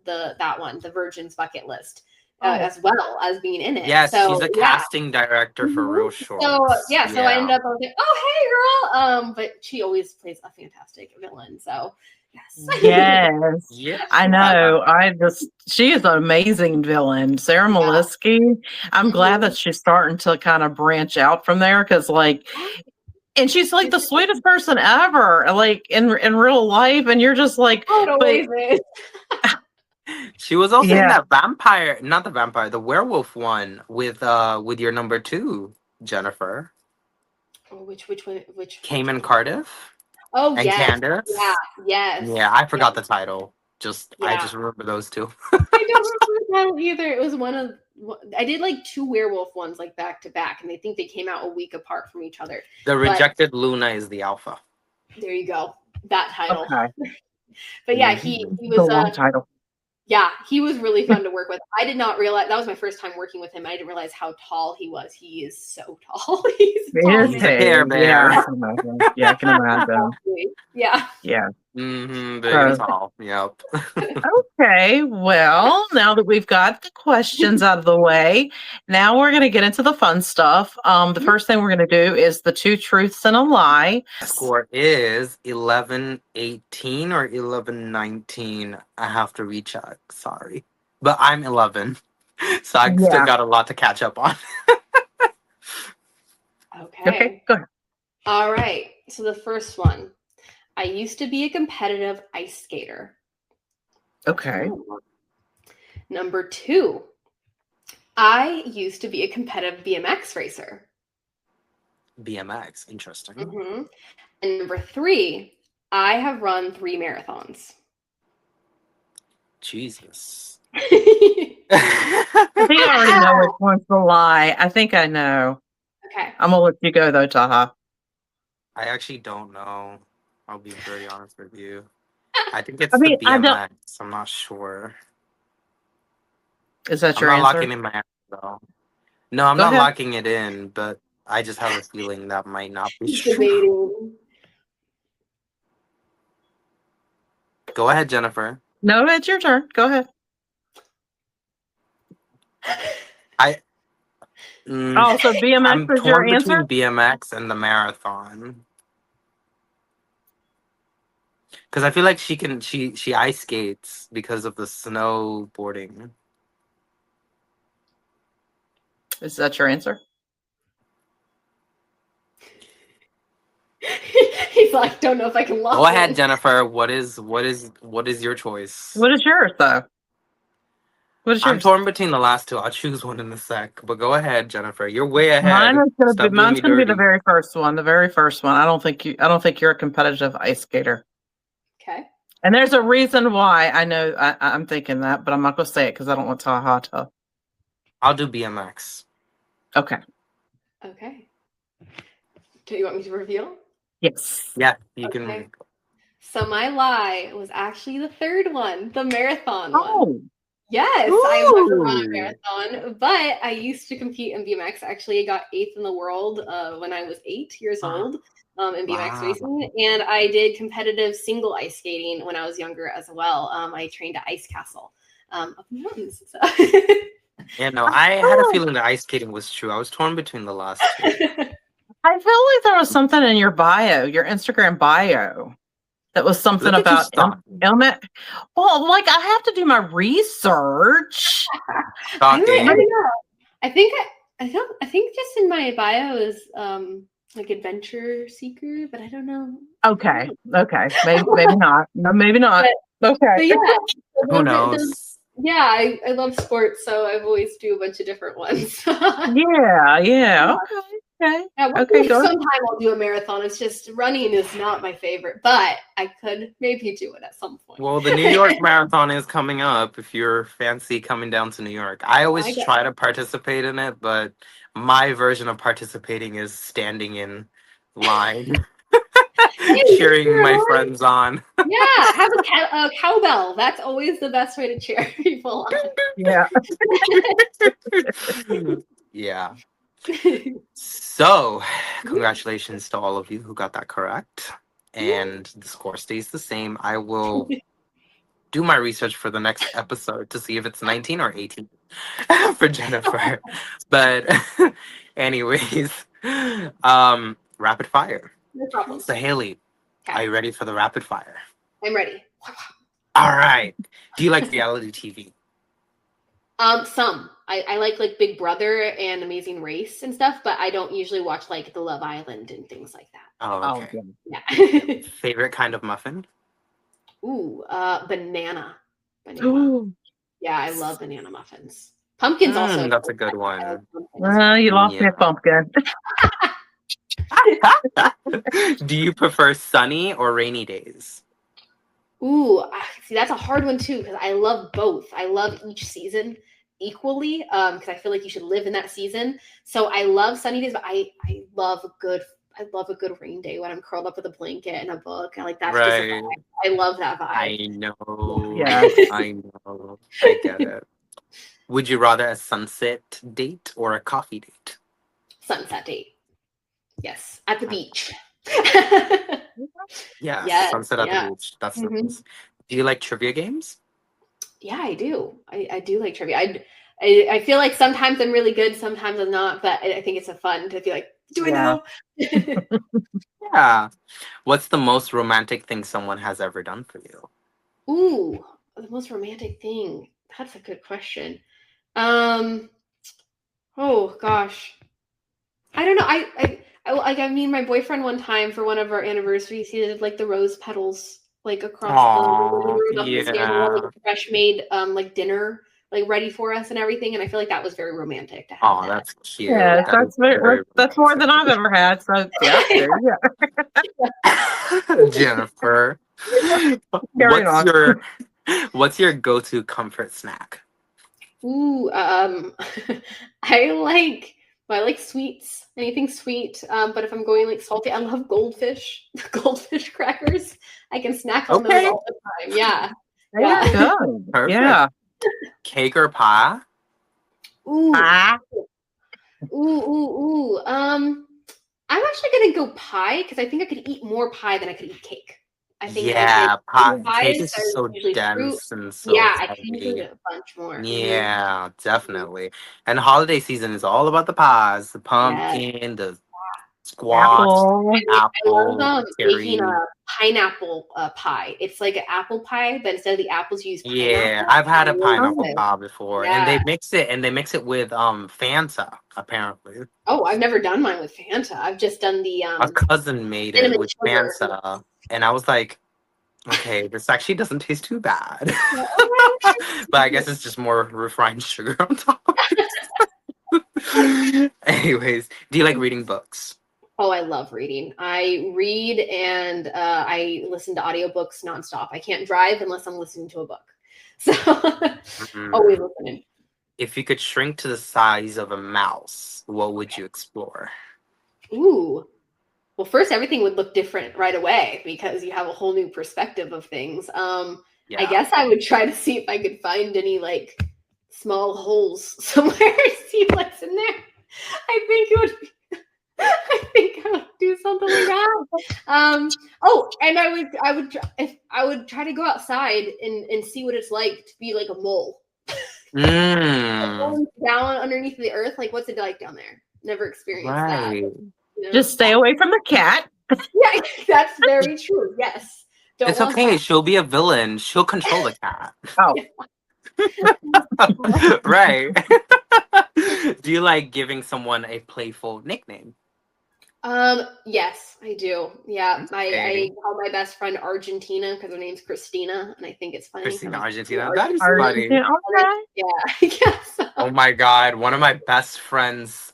that one, the Virgin's Bucket List. As well as being in it. Yeah, so, she's a casting director for real short. So I ended up, I was like, oh, hey girl. But she always plays a fantastic villain. So yes. I know. She is an amazing villain. Sarah Maliski. I'm glad that she's starting to kind of branch out from there, because and she's like the sweetest person ever, like in real life, and you're just like, she was also in that the werewolf one with your number 2, Jennifer. Oh, which one? Cayman Cardiff? Oh, and yes. Candace? Yeah, yes. Yeah, I forgot the title. I just remember those two. I don't remember the title either. It was I did like 2 werewolf ones like back to back, and I think they came out a week apart from each other. The Rejected Luna is the alpha. There you go. That title. Okay. But yeah, he was a long title. Yeah, he was really fun to work with. I did not realize, that was my first time working with him. I didn't realize how tall he was. He is so tall. He's a Care Bear. Yeah, I can imagine. Yeah. Big and tall. Yep. Okay, well, now that we've got the questions out of the way, now we're going to get into the fun stuff. The first thing we're going to do is the 2 truths and a lie. Score is 11-18 or 11-19. I have to recheck. Sorry, but I'm 11, so I still got a lot to catch up on. Okay, go ahead. All right. So the first one. I used to be a competitive ice skater. Okay. Number 2, I used to be a competitive BMX racer. BMX, interesting. And number 3, I have run 3 marathons. Jesus. I think I already know which one's the lie. I think I know. Okay. I'm going to let you go, though, Taha. I actually don't know. I'll be very honest with you. I think it's the BMX. I'm not sure. Is that your answer? I'm not answer? locking in my answer, though. No, I'm not locking it in, but I just have a feeling that might not be true. Go ahead, Jennifer. No, it's your turn. Go ahead. So BMX I'm is your torn answer? between BMX and the marathon. Because I feel like she ice skates because of the snowboarding. Is that your answer? He's like, don't know if I can lock. Go ahead, Jennifer. What is your choice? What is yours, though? What is I'm yours? torn between the last two. I'll choose one in a sec. But go ahead, Jennifer. You're way ahead. Mine's Stop doing gonna me be the dirty. very first one. The very first one. I don't think you're a competitive ice skater. Okay. And there's a reason why I know I'm thinking that, but I'm not gonna say it because I don't want to how to tell. I'll do BMX. Okay. Okay. Do you want me to reveal? Yes. Yeah, you Okay. can. So my lie was actually the third one, the marathon one. Oh. Yes, I've never run a Ooh. marathon, but I used to compete in BMX. Actually, I got 8th in the world when I was 8 years old in BMX Wow. racing, and I did competitive single ice skating when I was younger as well. I trained at Ice Castle up in the mountains. So. Yeah, no, I had a feeling that ice skating was true. I was torn between the last two. I feel like there was something in your bio, your Instagram bio, that was something Look at you about stalking. Well, like I have to do my research. I don't Stalking. know. I think just in my bio is like adventure seeker, but I don't know. Okay. Maybe not. No, maybe not. But Okay. yeah, Who knows? I love sports, so I've always do a bunch of different ones. Yeah. Okay. Okay, go ahead. Sometime I'll do a marathon. It's just running is not my favorite, but I could maybe do it at some point. Well, the New York Marathon is coming up if you're fancy coming down to New York. I always try to participate in it, but my version of participating is standing in line, cheering my friends on. Yeah, have a cowbell. That's always the best way to cheer people on. Yeah. Yeah. So, congratulations to all of you who got that correct. And the score stays the same. I will do my research for the next episode to see if it's 19 or 18 for Jennifer. But anyways, rapid fire. No problem. So Hayley, are you ready for the rapid fire? I'm ready. All right. Do you like reality TV? Some. I like Big Brother and Amazing Race and stuff, but I don't usually watch like The Love Island and things like that. Oh, okay. Yeah. Favorite kind of muffin? Ooh, banana. Ooh. Yeah, I love banana muffins. Pumpkin's also. That's a good one. You lost me a pumpkin. Do you prefer sunny or rainy days? Ooh, see, that's a hard one too because I love both. I love each season equally because I feel like you should live in that season. So I love sunny days, but I love a good rain day when I'm curled up with a blanket and a book. And like that's just a vibe. I love that vibe. I know. Yeah. I know. I get it. Would you rather a sunset date or a coffee date? Sunset date. Yes, at the beach. Yes, sunset at the beach. That's nice. Do you like trivia games? Yeah, I do. I do like trivia. I feel like sometimes I'm really good, sometimes I'm not, but I think it's a fun to be like, do I know? Yeah. What's the most romantic thing someone has ever done for you? Ooh, the most romantic thing. That's a good question. Oh gosh. I don't know. I mean, my boyfriend one time for one of our anniversaries, he did like the rose petals like across the room up the stairs, like fresh made like dinner like ready for us and everything. And I feel like that was very romantic to have. Oh, that's cute. Yeah, that's more than I've ever had. So yeah, there you go. Jennifer, what's your go-to comfort snack? Ooh, I like sweets, anything sweet. But if I'm going like salty, I love goldfish crackers. I can snack on those all the time. Yeah. There you go. Perfect. Yeah. Cake or pie? Ooh. Ooh. I'm actually gonna go pie because I think I could eat more pie than I could eat cake. I think cake is so dense and so I can eat a bunch more. Yeah, definitely. And holiday season is all about the pies, the pumpkin, the squash, apple, I love making a pineapple pie. It's like an apple pie, but instead of the apples, you use pineapple. Yeah, I've had a pineapple pie before, and they mix it with Fanta, apparently. Oh, I've never done mine with Fanta. I've just done the My cousin made it with Fanta, and I was like, okay, this actually doesn't taste too bad. But I guess it's just more refined sugar on top of it. Anyways, do you like reading books? Oh, I love reading. I read and I listen to audiobooks nonstop. I can't drive unless I'm listening to a book. So always Mm. listening. If you could shrink to the size of a mouse, what would you explore? Ooh. Well, first, everything would look different right away because you have a whole new perspective of things. I Yeah. guess I would try to see if I could find any like small holes somewhere, see what's in there. I think it would be, I think I would do something like that. Oh, and I would try to go outside and see what it's like to be like a mole. Mm, Going down underneath the earth, like what's it like down there? Never experienced that. right. You know? Just stay away from the cat. Yeah, that's very true. Yes. Don't It's want okay. that. She'll be a villain. She'll control the cat. Oh, Right. Do you like giving someone a playful nickname? Yes, I do. Yeah, I Okay. call my best friend Argentina because her name's Christina, and I think it's funny. Christina I'm like, Argentina. That is Argentina. funny. Argentina. Okay. Yeah, I guess so. Oh my God. One of my best friends'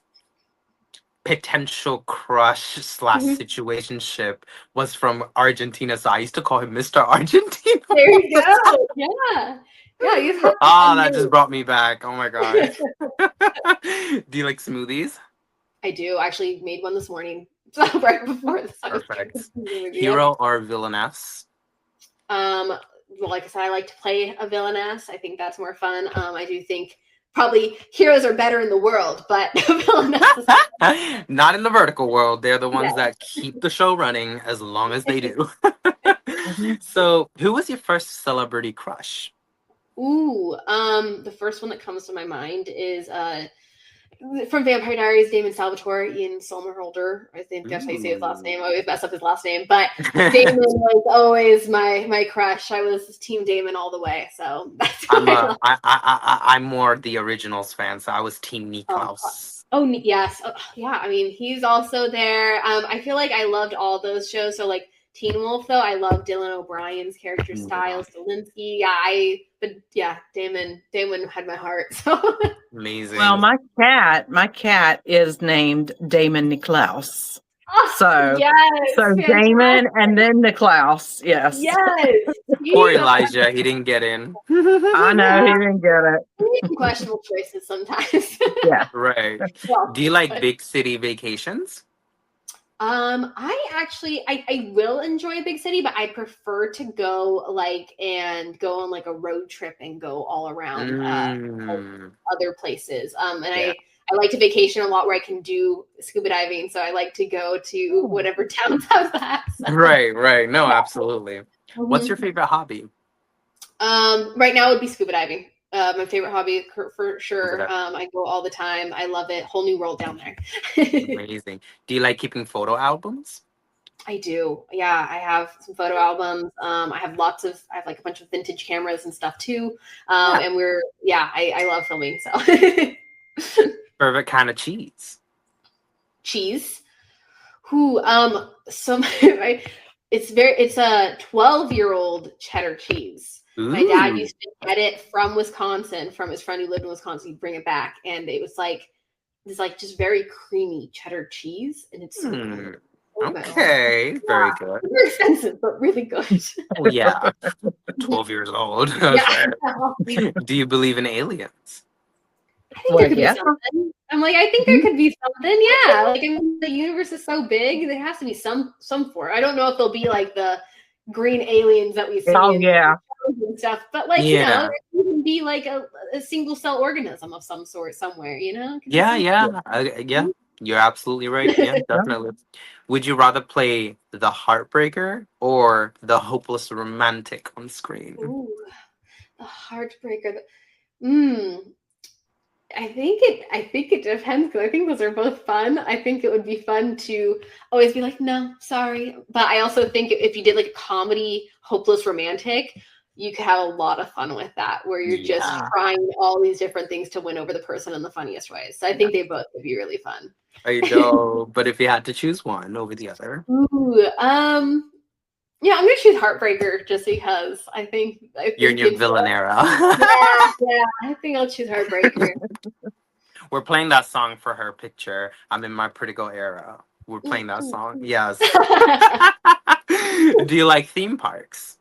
potential crush slash Mhm. situationship was from Argentina. So I used to call him Mr. Argentina. There you go. Yeah, yeah. You have Ah, fun that just names. brought me back. Oh my God. Do you like smoothies? I do. I actually made one this morning, so right before this. I was Perfect. with you. Hero or villainess? Well, like I said, I like to play a villainess. I think that's more fun. I do think probably heroes are better in the world, but villainess is Not in the vertical world. They're the ones yeah. that keep the show running as long as they do. Mhm. So, who was your first celebrity crush? Ooh, the first one that comes to my mind is from Vampire Diaries, Damon Salvatore, Ian Somerhalder. I think that's how you say his last name. I always mess up his last name, but Damon was always my crush. I was Team Damon all the way, so that's I'm why I a love. I'm more the originals fan, so I was Team Oh, Niklaus. yes, yeah. I mean, he's also there. I feel like I loved all those shows. So like Teen Wolf, though, I love Dylan O'Brien's character style, Yeah, Stilinski. But yeah, Damon had my heart. So Well, amazing. my cat is named Damon Niklaus. oh, So, yes, so Damon fantastic. and then Niklaus. Yes, Yes, Poor he Elijah, he didn't get in. I know he yeah, didn't get it. we make some questionable choices sometimes. Yeah. Right. Well, Do you like but, big city vacations? I will enjoy a big city, but I prefer to go go on like a road trip and go all around Mm, other places. And yeah. I like to vacation a lot where I can do scuba diving, so I like to go to Oh. whatever towns have that. So, Right, right. No, yeah. absolutely. What's your favorite hobby? Right now it would be scuba diving. My favorite hobby for Over sure. there. I go all the time. I love it. Whole new world down there. Amazing. Do you like keeping photo albums? I do. Yeah, I have some photo albums. I have like a bunch of vintage cameras and stuff too. Yeah. And I love filming. So Favorite kind of cheese? cheese. Who some it's a 12-year-old cheddar cheese. My dad Ooh. used to get it from Wisconsin, from his friend who lived in Wisconsin. He'd bring it back, and it was like this like just very creamy cheddar cheese, and it's so good. Oh my god. Okay. Very Yeah. good. Very expensive, but really good. Oh yeah. 12 years old. Yeah. Do you believe in aliens? I think there Well, could be yeah. something. I'm like, I think there could be something. Yeah. Like, I mean, the universe is so big, there has to be some for it. I don't know if they'll be like the green aliens that we see Oh, in yeah. shows and stuff, but like, Yeah. there could even be like a single cell organism of some sort somewhere, It could be Yeah, something. yeah. Yeah. You're absolutely right. Yeah, definitely. Would you rather play the heartbreaker or the hopeless romantic on screen? Ooh, the heartbreaker. Mm, I think it depends because I think those are both fun. I think it would be fun to always be like, no, sorry. But I also think if you did like a comedy, hopeless romantic, you could have a lot of fun with that, where you're just Yeah. trying all these different things to win over the person in the funniest ways. So I Yeah. think they both would be really fun. I know. But if you had to choose one over the other. Ooh, Yeah, I'm gonna choose Heartbreaker just because You're in your it's villain era. yeah. I think I'll choose Heartbreaker. We're playing that song for her picture. I'm in my pretty girl era. We're playing that song. Yes. Do you like theme parks?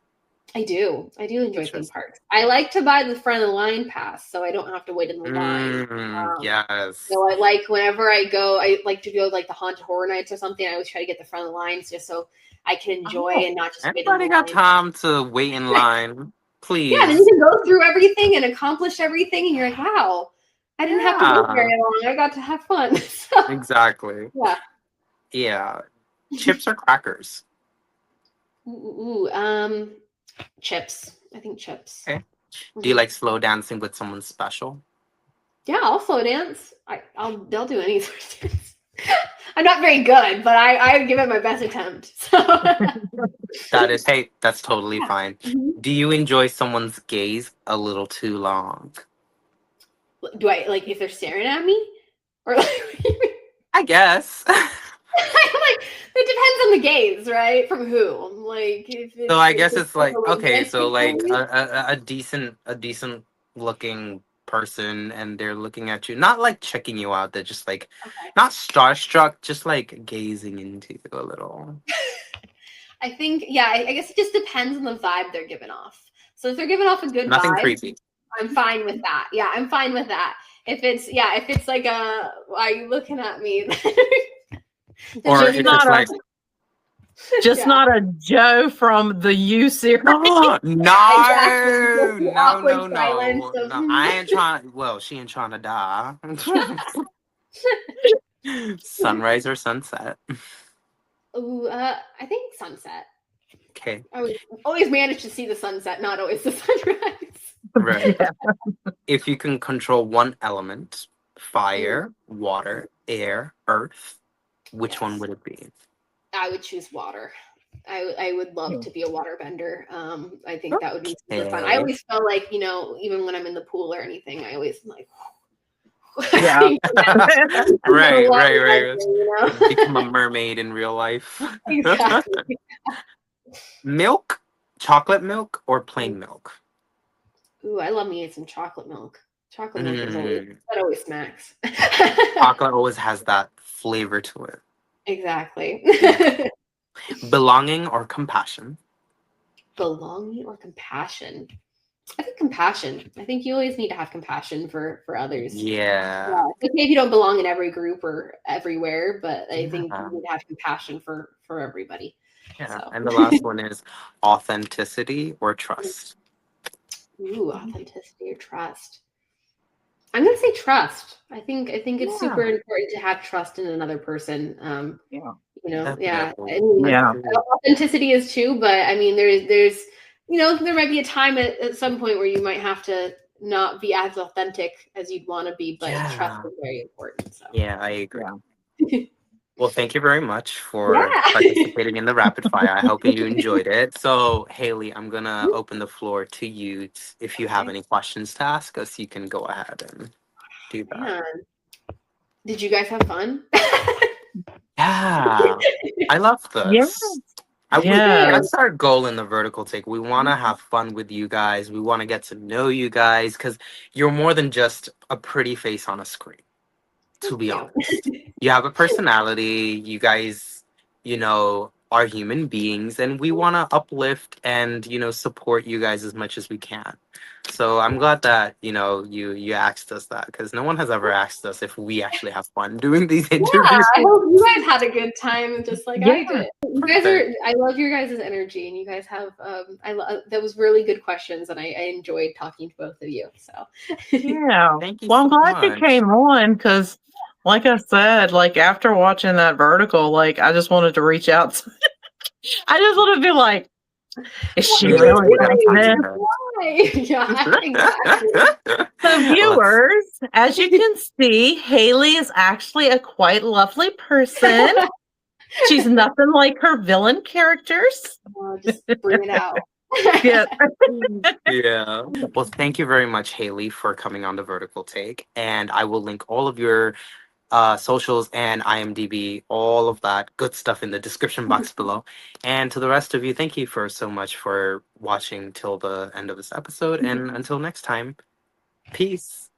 I do. I do enjoy theme Interesting. parks. I like to buy the front of the line pass so I don't have to wait in the line. Yes. So I like whenever I go, I like to go like the haunted horror nights or something. I always try to get the front of the lines just so I can enjoy Oh, and not just wait in the Anybody got line. time to wait in line? Yeah, then you Please. can go through everything and accomplish everything, and you're like, wow, I didn't have to wait Yeah. very long. I got to have fun. So, Exactly. yeah. Yeah. Chips or crackers? Chips. I think chips. Okay. Do you like slow dancing with someone special? Yeah, I'll slow dance. They'll do any sort of dance. I'm not very good, but I give it my best attempt. So. That's totally fine. Mhm. Do you enjoy someone's gaze a little too long? Do I like if they're staring at me, or like? I guess. Like it depends on the gaze, right? From who? Like if So I guess it's it's like, a okay, so romantic like gaze. a decent looking person, and they're looking at you, not like checking you out. They're just like Okay. not starstruck, just like gazing into you a little. I think I guess it just depends on the vibe they're giving off. So if they're giving off a good Nothing vibe, creepy. I'm fine with that. Yeah, I'm fine with that. If it's like why are you looking at me? Or just if not it's a like, just not a Joe from the U series. no, Exactly. Just the no, awkward no, silence no, of no. I ain't trying. Well, she ain't trying to die. Sunrise or sunset? Ooh, I think sunset. Okay, I would always manage to see the sunset, not always the sunrise. right. Yeah. If you can control one element, Ooh, fire, water, air, earth, which one yes. would it be? I would choose water. I would love to be a waterbender. I think that would be super fun. I Okay. always feel like, even when I'm in the pool or anything, I always am like, Yeah. Right, right, water right. bender, Become a mermaid in real life. Exactly. Milk, chocolate milk, or plain milk? Ooh, I love me some chocolate milk. Chocolate milk is Mm, always smacks. chocolate always has that flavor to it. Exactly. Yeah. Belonging or compassion? Belonging or compassion? I think compassion. I think you always need to have compassion for others. Yeah. Yeah, it's okay if you don't belong in every group or everywhere, but I think you Yeah. need to have compassion for everybody. Yeah. So, And the last one is authenticity or trust. ooh, authenticity or trust. I'm gonna say trust. I think it's super Yeah. important to have trust in another person. Yeah. Yeah. I Definitely. mean, Yeah. authenticity is too, but I mean, there's there might be a time at some point where you might have to not be as authentic as you'd want to be, but trust Yeah. is very important. So, Yeah, I agree. Yeah. Well, thank you very much for yeah. participating in the rapid fire. I hope you enjoyed it. So, Haley, I'm gonna open the floor to you. If you have Okay. any questions to ask us, you can go ahead and do that. Man, did you guys have fun? Yeah, I love Yeah. this. Yeah. That's our goal in the vertical take. We want to have fun with you guys. We want to get to know you guys because you're more than just a pretty face on a screen. To Thank be you. honest, you have a personality. You guys, are human beings, and we want to uplift and support you guys as much as we can. So I'm glad that you asked us that because no one has ever asked us if we actually have fun doing these Yeah, interviews. I hope you guys had a good time, just like Yeah. I did. You guys Perfect. I love your guys' energy, and you guys have, that was really good questions, and I enjoyed talking to both of you. So, Yeah. Thank you Well, I'm so glad you much. came on because, like I said, like after watching that vertical, like I just wanted to reach out. I just want to be like, is she You really gotta like talk this? to her. why? Yeah, exactly. So, Well, viewers, as you can see, Haley is actually a quite lovely person. She's nothing like her villain characters. Just bring it out. Yeah. yeah. Well, thank you very much, Haley, for coming on the Vertical Take. And I will link all of your socials and IMDb, all of that good stuff in the description box below. And to the rest of you, thank you for so much for watching till the end of this episode. And until next time, peace.